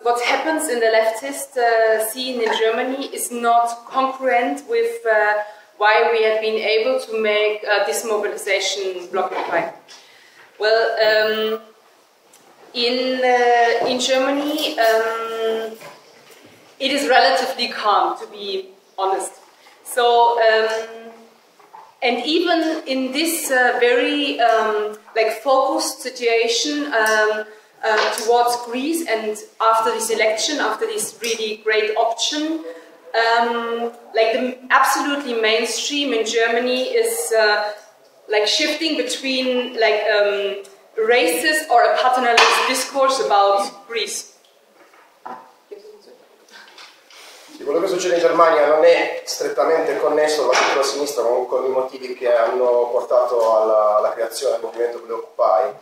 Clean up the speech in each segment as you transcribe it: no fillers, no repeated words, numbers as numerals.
what happens in the leftist scene in Germany is not congruent with why we have been able to make this mobilization Blockupy. Well, in Germany, it is relatively calm, to be honest. So, and even in this very focused situation towards Greece, and after this election, after this really great option, the absolutely mainstream in Germany is shifting between racist or a paternalist discourse about Greece. Quello che succede in Germania non è strettamente connesso alla cultura sinistra con i motivi che hanno portato alla creazione del movimento Blockupy.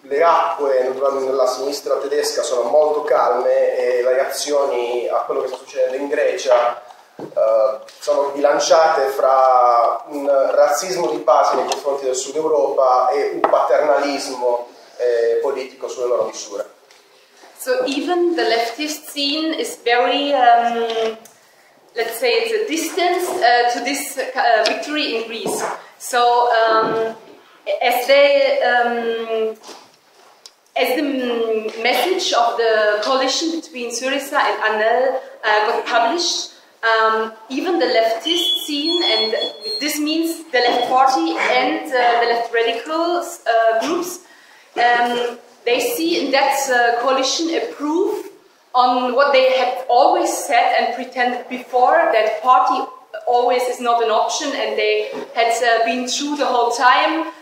Le acque nella sinistra tedesca sono molto calme e le reazioni a quello che sta succedendo in Grecia sono bilanciate fra un razzismo di base nei confronti del Sud Europa e un paternalismo politico sulle loro misure. So even the leftist scene is very, let's say, it's a distance to this victory in Greece. So as the message of the coalition between Syriza and ANEL got published, even the leftist scene, and this means the left party and the left radical groups, they see in that coalition a proof on what they had always said and pretended before, that party always is not an option, and they had been true the whole time.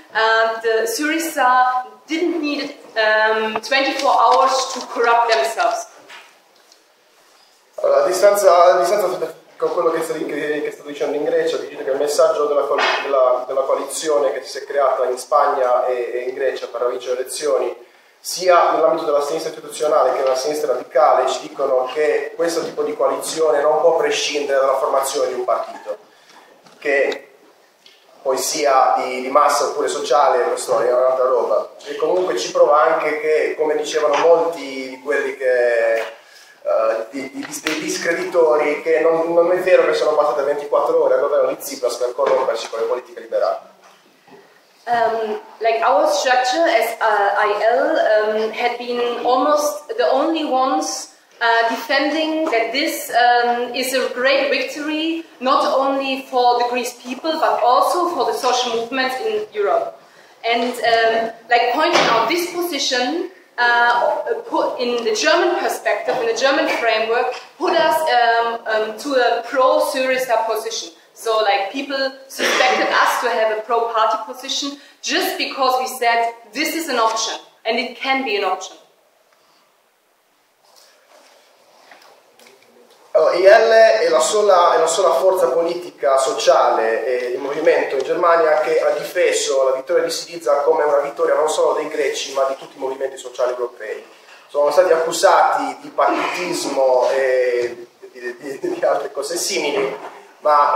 The Syriza didn't need 24 hours to corrupt themselves. Allora, a distanza con quello che sto dicendo in Grecia, dice che il messaggio della coalizione che si è creata in Spagna e in Grecia per vincere le elezioni, sia nell'ambito della sinistra istituzionale che nella sinistra radicale, ci dicono che questo tipo di coalizione non può prescindere dalla formazione di un partito, che poi sia di massa oppure sociale, questo è un'altra roba. E comunque ci prova anche che, come dicevano molti di quelli che dei discreditori, che non è vero che sono passate 24 ore al governo di Tsipras per corrompersi con le politiche liberali. Like our structure as IL had been almost the only ones defending that this is a great victory, not only for the Greek people but also for the social movements in Europe. And pointing out this position put in the German perspective, in the German framework, put us to a pro-Syriza position. So people suspected us to have a pro-party position just because we said this is an option and it can be an option. Allora, IL è la sola forza politica sociale di movimento in Germania che ha difeso la vittoria di Syriza come una vittoria non solo dei greci ma di tutti i movimenti sociali europei. Sono stati accusati di partitismo e di altre cose simili, ma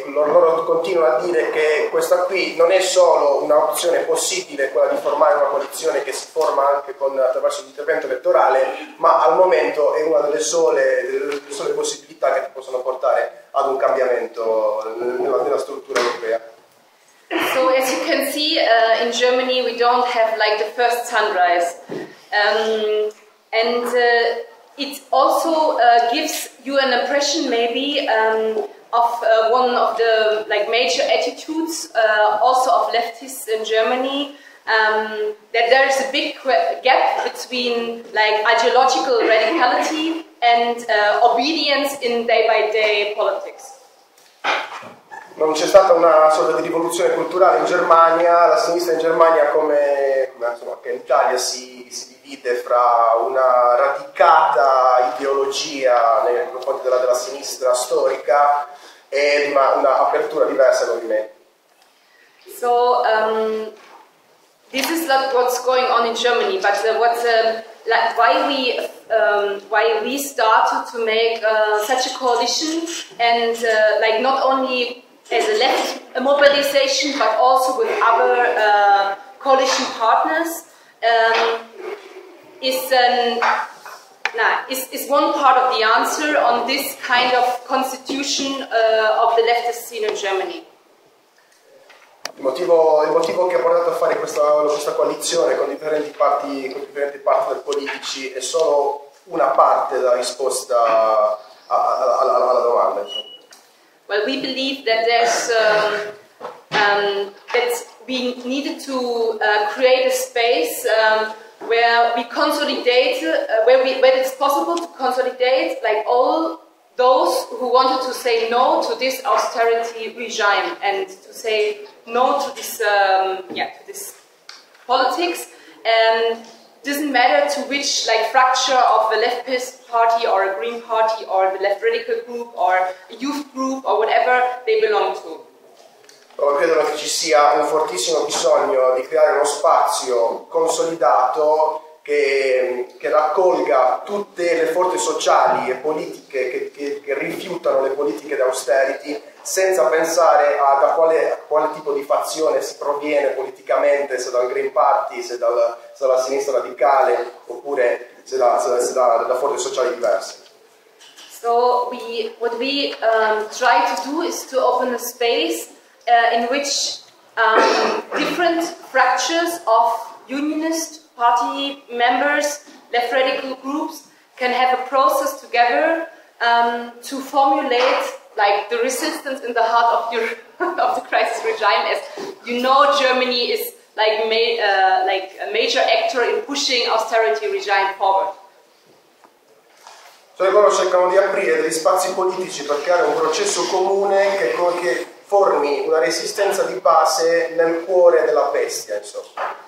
loro continuano a dire che questa qui non è solo un'opzione possibile, quella di formare una coalizione che si forma anche attraverso l'intervento elettorale, ma al momento è una delle sole possibilità che ti possono portare ad un cambiamento nella struttura europea. So as you can see, in Germany we don't have the first sunrise, and it also gives you an impression maybe of one of the major attitudes also of leftists in Germany, that there is a big gap between ideological radicality and obedience in day-by-day politics. Non c'è stata una sorta di rivoluzione culturale in Germania, la sinistra in Germania come che in Italia si divide fra una radicata ideologia nei confronti della sinistra storica e una apertura diversa ai movimenti. So this is not what's going on in Germany, but why we started to make such a coalition, and not only as a left mobilization but also with other coalition partners, is is one part of the answer on this kind of constitution of the leftist scene in Germany. Il motivo che ha portato a fare questa coalizione con differenti parti del politici è solo una parte della risposta alla domanda. Well, we believe that there's that we needed to create a space where we consolidate, where it's possible to consolidate like all those who wanted to say no to this austerity regime and to say no to this, to this politics, and doesn't matter to which like fracture of the leftist party or a green party or the left radical group or a youth group or whatever they belong to. Credo che ci sia un fortissimo bisogno di creare uno spazio consolidato che raccolga tutte le forze sociali e politiche che rifiutano le politiche di austerity, senza pensare a quale tipo di fazione si proviene politicamente, se dal Green Party, se dalla sinistra radicale, oppure se da forze sociali diverse. So what we try to do is to open a space in which different fractures of unionist party members, left radical groups, can have a process together to formulate like the resistance in the heart of the crisis regime. As you know, Germany is like a major actor in pushing austerity regime forward. Cioè loro cercano di aprire degli spazi politici per creare un processo comune che formi una resistenza di base nel cuore della bestia, insomma.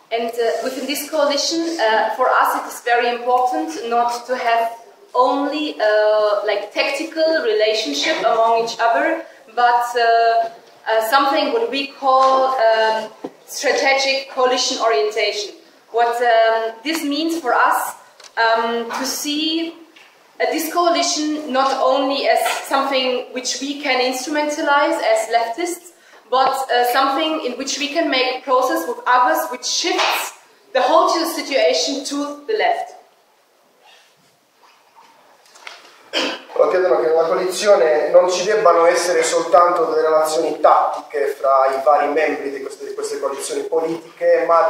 And within this coalition, for us it is very important not to have only like tactical relationship among each other, but something what we call strategic coalition orientation. What this means for us to see this coalition not only as something which we can instrumentalize as leftists, but something in which we can make a process with others which shifts the whole situation to the left. Chiedono che nella coalizione non ci debbano essere soltanto delle relazioni tattiche fra i vari membri di queste coalizioni politiche, ma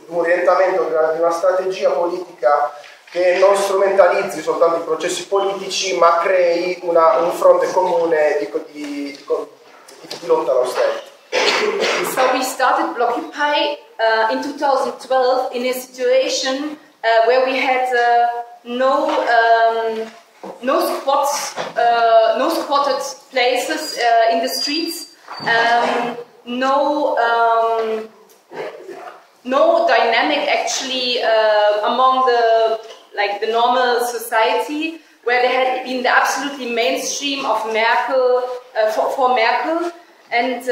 un orientamento di una strategia politica che non strumentalizzi soltanto i processi politici, ma crei un fronte comune di lotta all'austerity. So we started Blockupy in 2012 in a situation where we had no squatted places in the streets, no dynamic actually among the normal society, where there had been the absolutely mainstream of Merkel for Merkel, and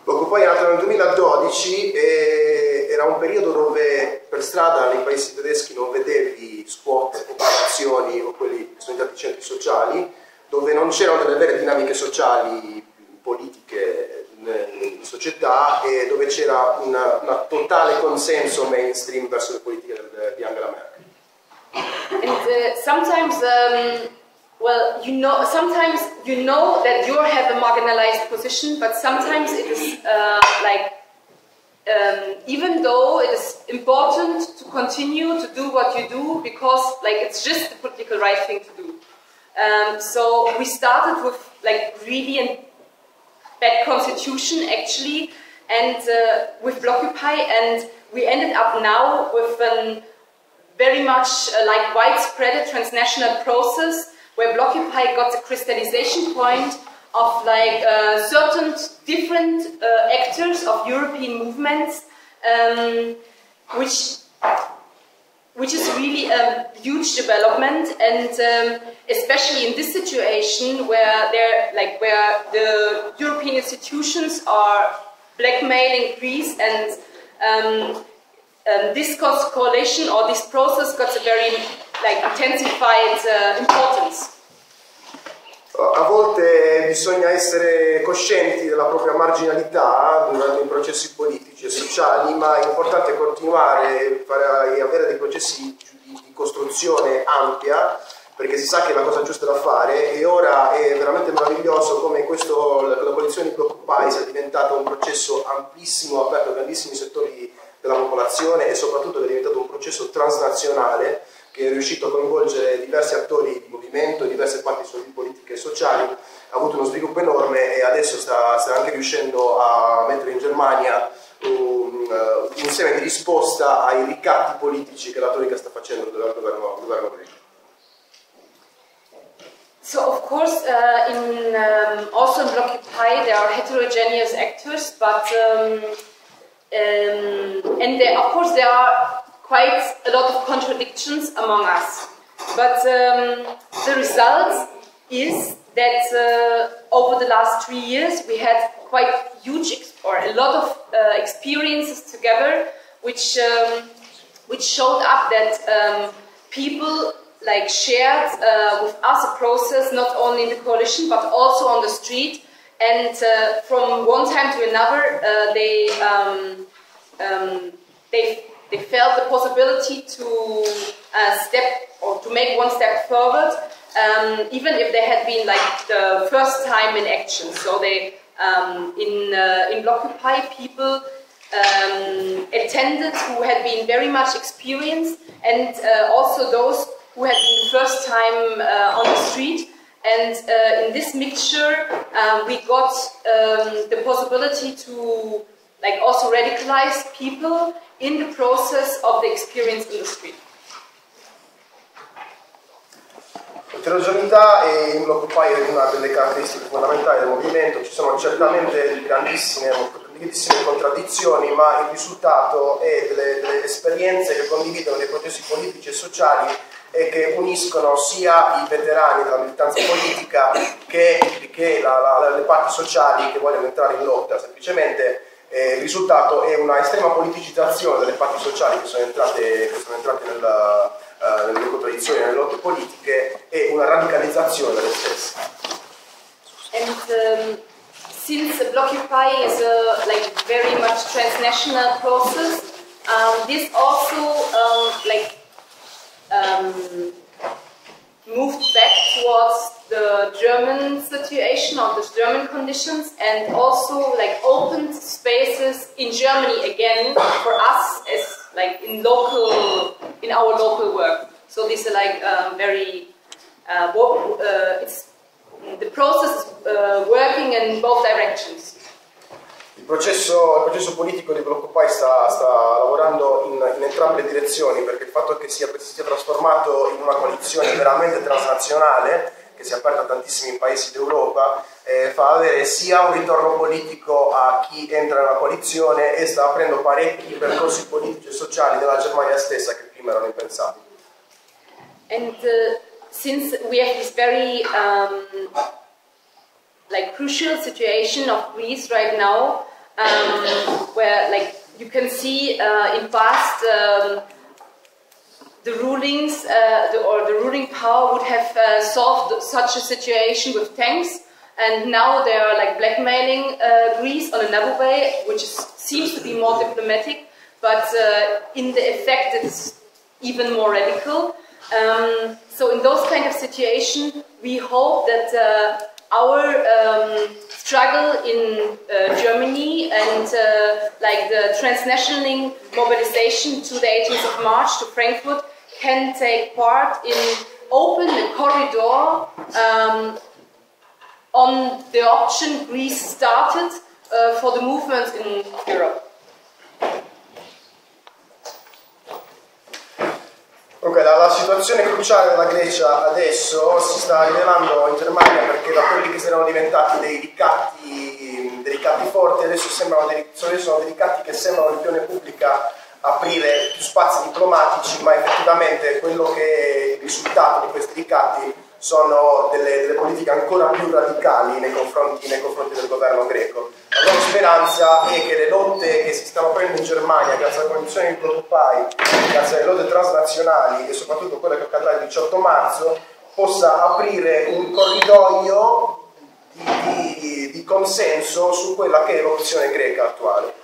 Blockupy è nato nel 2012 e era un periodo dove per strada nei paesi tedeschi non vedevi squat, occupazioni o quelli che sono diventati centri sociali, dove non c'erano delle vere dinamiche sociali, politiche in società, e dove c'era un totale consenso mainstream verso le politiche di Angela Merkel. And sometimes sometimes you know that you have a marginalized position, but sometimes it is even though it is important to continue to do what you do because it's just the political right thing to do. So we started with really a bad constitution actually, and with Blockupy, and we ended up now with a very much widespread transnational process where Blockupy got the crystallization point of certain different actors of European movements, which is really a huge development, and especially in this situation where where the European institutions are blackmailing Greece, and this coalition or this process got a very intensified importance. A volte bisogna essere coscienti della propria marginalità durante i processi politici e sociali, ma è importante continuare e avere dei processi di costruzione ampia, perché si sa che è la cosa giusta da fare, e ora è veramente meraviglioso come la coalizione di Blockupy sia diventata un processo amplissimo, aperto a grandissimi settori della popolazione, e soprattutto è diventato un processo transnazionale che è riuscito a coinvolgere diversi attori di movimento, diverse parti politiche e sociali, ha avuto uno sviluppo enorme, e adesso sta anche riuscendo a mettere in Germania un insieme di risposta ai ricatti politici che la Troika sta facendo dal governo greco. So of course, also in Blockupy there are heterogeneous actors, but and of course there are quite a lot of contradictions among us. But the result is that over the last 3 years we had quite a lot of experiences together, which showed up that people like shared with us a process not only in the coalition but also on the street, and from one time to another they felt the possibility to make one step forward, even if they had been like the first time in action. So they in Blockupy people attended who had been very much experienced, and also those who had been first time on the street. And in this mixture, we got the possibility to like also radicalize people in the process of the experience in the street. L'eterogeneità in Blockupy è una delle caratteristiche fondamentali del movimento. Ci sono certamente grandissime contraddizioni, ma il risultato è delle esperienze che condividono dei processi politici e sociali e che uniscono sia i veterani della militanza politica che le parti sociali che vogliono entrare in lotta. Semplicemente il risultato è una estrema politicizzazione delle parti sociali che sono entrate nelle contraddizioni, nelle lotte politiche, e una radicalizzazione delle stesse. And since Blockupy is a like very much transnational process, this also moved back towards the German situation or the German conditions, and also like opened spaces in Germany again for us as like in our local work. So this is like very the process is working in both directions. Il processo politico di Blockupy sta lavorando in entrambe le direzioni, perché il fatto che si sia trasformato in una coalizione veramente transnazionale, che si è aperta a tantissimi paesi d'Europa, fa avere sia un ritorno politico a chi entra nella coalizione, e sta aprendo parecchi percorsi politici e sociali nella Germania stessa che prima erano impensabili. And since we have this very like crucial situation of Greece right now, where like you can see in past the rulings or the ruling power would have solved such a situation with tanks, and now they are like blackmailing Greece on another way, which seems to be more diplomatic, but in the effect it's even more radical. So in those kind of situations, we hope that our struggle in Germany and like the transnational mobilization to the 18th of March to Frankfurt can take part in open a corridor on the option Greece started for the movement in Europe. Okay, la situazione cruciale della Grecia adesso si sta rivelando in Germania, perché da quelli che erano diventati dei ricatti forti adesso sono dei ricatti che sembrano l'opinione pubblica aprire più spazi diplomatici, ma effettivamente quello che è il risultato di questi ricatti sono delle politiche ancora più radicali nei confronti del governo greco. La loro speranza è che le lotte che si stanno aprendo in Germania, grazie alla condizione di Blockupy, grazie alle lotte transnazionali e soprattutto quelle che accadrà il 18 marzo, possa aprire un corridoio di consenso su quella che è l'opzione greca attuale.